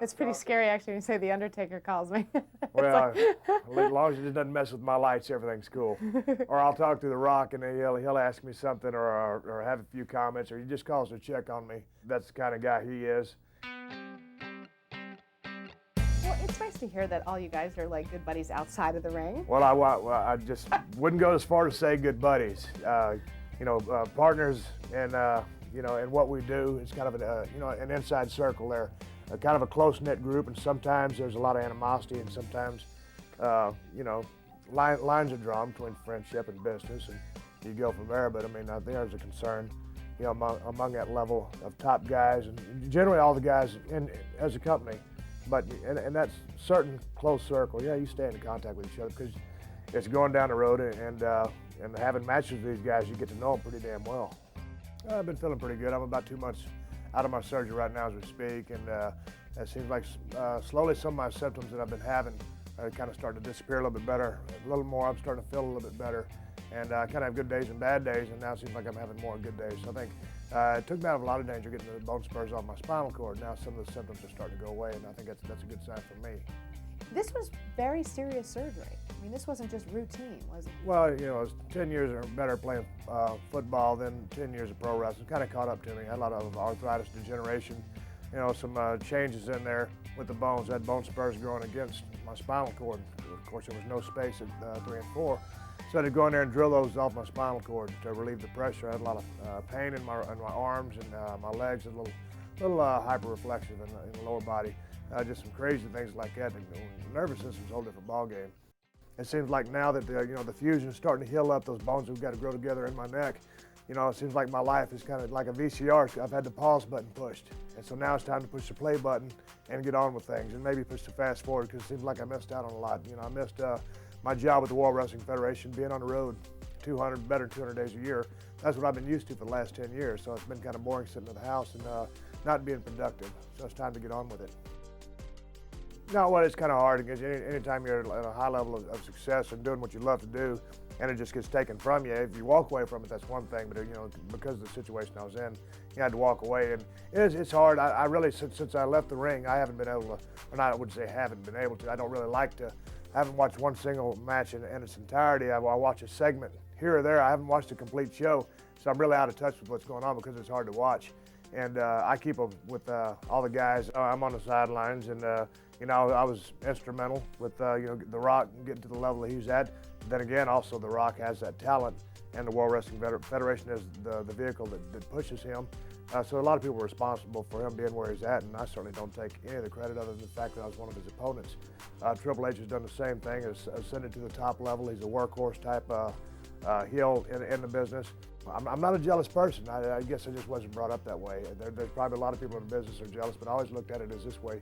It's pretty scary, actually, when you say the Undertaker calls me. Well, as long as it doesn't mess with my lights, everything's cool. Or I'll talk to The Rock and he'll ask me something or have a few comments, or he just calls to check on me. That's the kind of guy he is. Well, it's nice to hear that all you guys are like good buddies outside of the ring. Well, I just wouldn't go as far to say good buddies. Partners and and what we do is kind of an inside circle there. Kind of a close-knit group, and sometimes there's a lot of animosity, and sometimes, lines are drawn between friendship and business, and you go from there. But I mean, there's a concern, among that level of top guys, and generally all the guys as a company. But in that certain close circle, yeah, you stay in contact with each other because it's going down the road, and having matches with these guys, you get to know them pretty damn well. I've been feeling pretty good. I'm about 2 months out of my surgery right now as we speak, and it seems like slowly some of my symptoms that I've been having are kind of starting to disappear a little bit better. A little more, I'm starting to feel a little bit better, and I kind of have good days and bad days, and now it seems like I'm having more good days. So I think it took me out of a lot of danger getting the bone spurs off my spinal cord. Now some of the symptoms are starting to go away, and I think that's a good sign for me. This was very serious surgery. I mean, this wasn't just routine, was it? Well, it was 10 years or better playing football than 10 years of pro wrestling. Kind of caught up to me. I had a lot of arthritis degeneration, some changes in there with the bones. I had bone spurs growing against my spinal cord. Of course, there was no space at 3 and 4. So I had to go in there and drill those off my spinal cord to relieve the pressure. I had a lot of pain in my arms and my legs, and a little hyper-reflexive in the lower body. Just some crazy things like that. And the nervous system's a whole different ballgame. It seems like now that the fusion is starting to heal up, those bones have got to grow together in my neck. It seems like my life is kind of like a VCR. I've had the pause button pushed, and so now it's time to push the play button and get on with things, and maybe push the fast forward, because it seems like I missed out on a lot. I missed my job with the World Wrestling Federation, being on the road 200, better than 200 days a year. That's what I've been used to for the last 10 years. So it's been kind of boring sitting in the house and not being productive. So it's time to get on with it. No, well, it's kind of hard because anytime you're at a high level of success and doing what you love to do, and it just gets taken from you, if you walk away from it, that's one thing. But because of the situation I was in, you had to walk away, and it's hard. I really, since I left the ring, I haven't been able to, or not, I wouldn't say haven't been able to. I don't really like to. I haven't watched one single match in its entirety. I watch a segment here or there. I haven't watched a complete show, so I'm really out of touch with what's going on because it's hard to watch. And I keep up with all the guys. I'm on the sidelines, and I was instrumental with The Rock getting to the level that he's at. Then again, also The Rock has that talent, and the World Wrestling Federation is the vehicle that pushes him. So a lot of people are responsible for him being where he's at, and I certainly don't take any of the credit other than the fact that I was one of his opponents. Triple H has done the same thing, has ascended to the top level. He's a workhorse type heel in the business. I'm not a jealous person. I guess I just wasn't brought up that way. There's probably a lot of people in the business who are jealous, but I always looked at it as this way.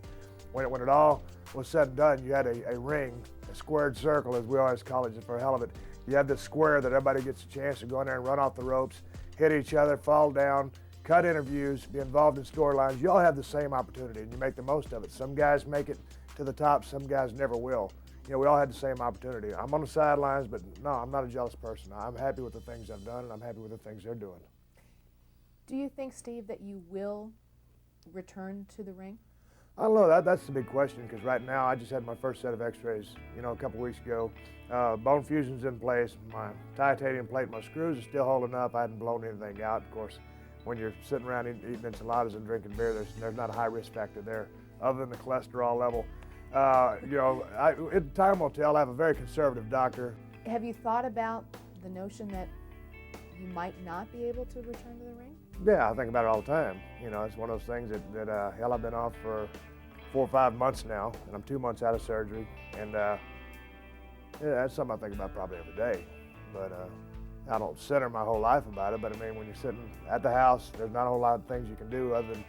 When it all was said and done, you had a ring, a squared circle, as we always call it, just for the hell of it. You have this square that everybody gets a chance to go in there and run off the ropes, hit each other, fall down, cut interviews, be involved in storylines. You all have the same opportunity, and you make the most of it. Some guys make it to the top, some guys never will. We all had the same opportunity. I'm on the sidelines, but no, I'm not a jealous person. I'm happy with the things I've done, and I'm happy with the things they're doing. Do you think, Steve, that you will return to the ring? I don't know. That's the big question, because right now I just had my first set of x-rays, a couple weeks ago. Bone fusion's in place. My titanium plate, my screws are still holding up. I hadn't blown anything out. Of course, when you're sitting around eating enchiladas and drinking beer, there's not a high risk factor there other than the cholesterol level. Time will tell. I have a very conservative doctor. Have you thought about the notion that you might not be able to return to the ring? Yeah, I think about it all the time. It's one of those things that I've been off for 4 or 5 months now, and I'm 2 months out of surgery, and that's something I think about probably every day. But I don't center my whole life about it, but I mean, when you're sitting at the house, there's not a whole lot of things you can do other than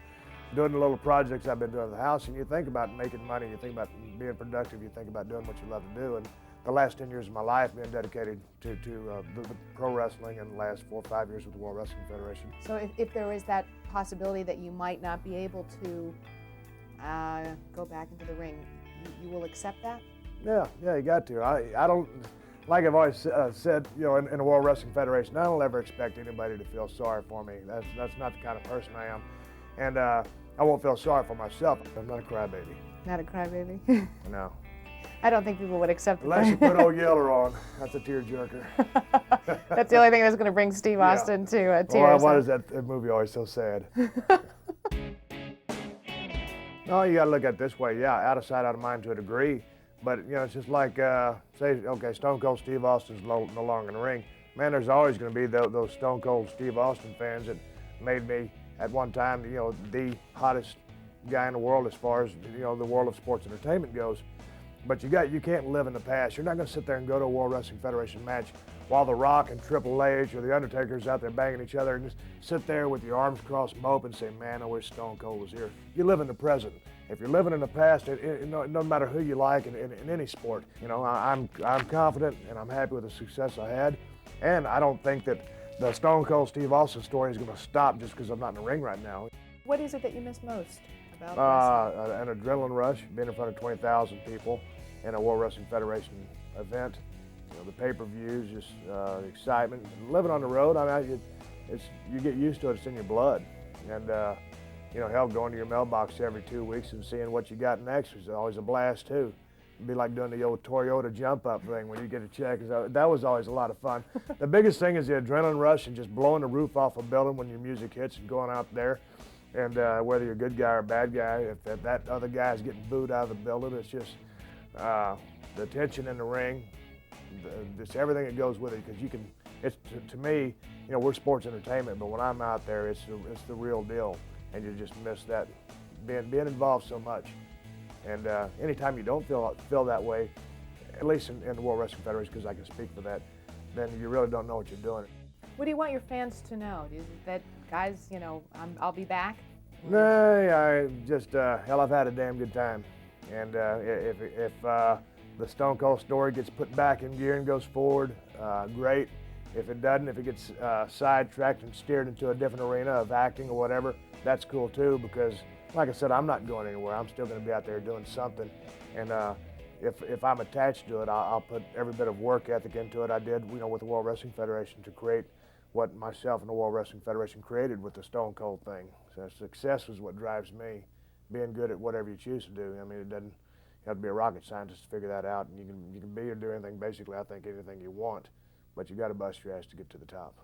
doing the little projects I've been doing at the house, and you think about making money, you think about being productive, you think about doing what you love to do. And the last 10 years of my life being dedicated to the pro wrestling, and the last 4 or 5 years with the World Wrestling Federation. So if there is that possibility that you might not be able to go back into the ring, you will accept that? Yeah, you got to. I don't, like I've always said, in the World Wrestling Federation, I don't ever expect anybody to feel sorry for me. That's not the kind of person I am. And I won't feel sorry for myself. I'm not a crybaby. Not a crybaby. No. I don't think people would accept it. Unless you put old Yeller on. That's a tearjerker. That's the only thing that's going to bring Steve Austin to tears. Why is that movie always so sad? No, you got to look at it this way. Yeah, out of sight, out of mind to a degree. But, you know, it's just like, say, okay, Stone Cold Steve Austin's no longer in the ring. Man, there's always going to be those Stone Cold Steve Austin fans that made me, at one time, you know, the hottest guy in the world as far as, you know, the world of sports entertainment goes. But you can't live in the past. You're not going to sit there and go to a World Wrestling Federation match while The Rock and Triple H or The Undertaker's out there banging each other and just sit there with your arms crossed, mope and say, man, I wish Stone Cold was here. You live in the present. If you're living in the past, it doesn't matter who you like in any sport. You know, I'm confident and I'm happy with the success I had. And I don't think that the Stone Cold Steve Austin story is going to stop just because I'm not in the ring right now. What is it that you miss most about wrestling? An adrenaline rush, being in front of 20,000 people in a World Wrestling Federation event. You know, the pay-per-views, just excitement. Living on the road, I mean, you get used to it. It's in your blood. And you know, hell, going to your mailbox every 2 weeks and seeing what you got next is always a blast too. It'd be like doing the old Toyota jump-up thing when you get a check. That was always a lot of fun. The biggest thing is the adrenaline rush and just blowing the roof off a building when your music hits and going out there. And whether you're a good guy or a bad guy, if that other guy is getting booed out of the building, it's just the tension in the ring, just everything that goes with it. Because you can, to me, you know, we're sports entertainment, but when I'm out there, it's the real deal, and you just miss that being involved so much. And anytime you don't feel that way, at least in the World Wrestling Federation, because I can speak for that, then you really don't know what you're doing. What do you want your fans to know? That guys, you know, I'll be back? No, I just, hell, I've had a damn good time. And if the Stone Cold story gets put back in gear and goes forward, great. If it doesn't, if it gets sidetracked and steered into a different arena of acting or whatever, that's cool too, because like I said, I'm not going anywhere. I'm still going to be out there doing something. And if I'm attached to it, I'll put every bit of work ethic into it I did, you know, with the World Wrestling Federation to create what myself and the World Wrestling Federation created with the Stone Cold thing. So success is what drives me, being good at whatever you choose to do. I mean, it doesn't, you have to be a rocket scientist to figure that out, and you can be or do anything, basically, I think, anything you want, but you got to bust your ass to get to the top.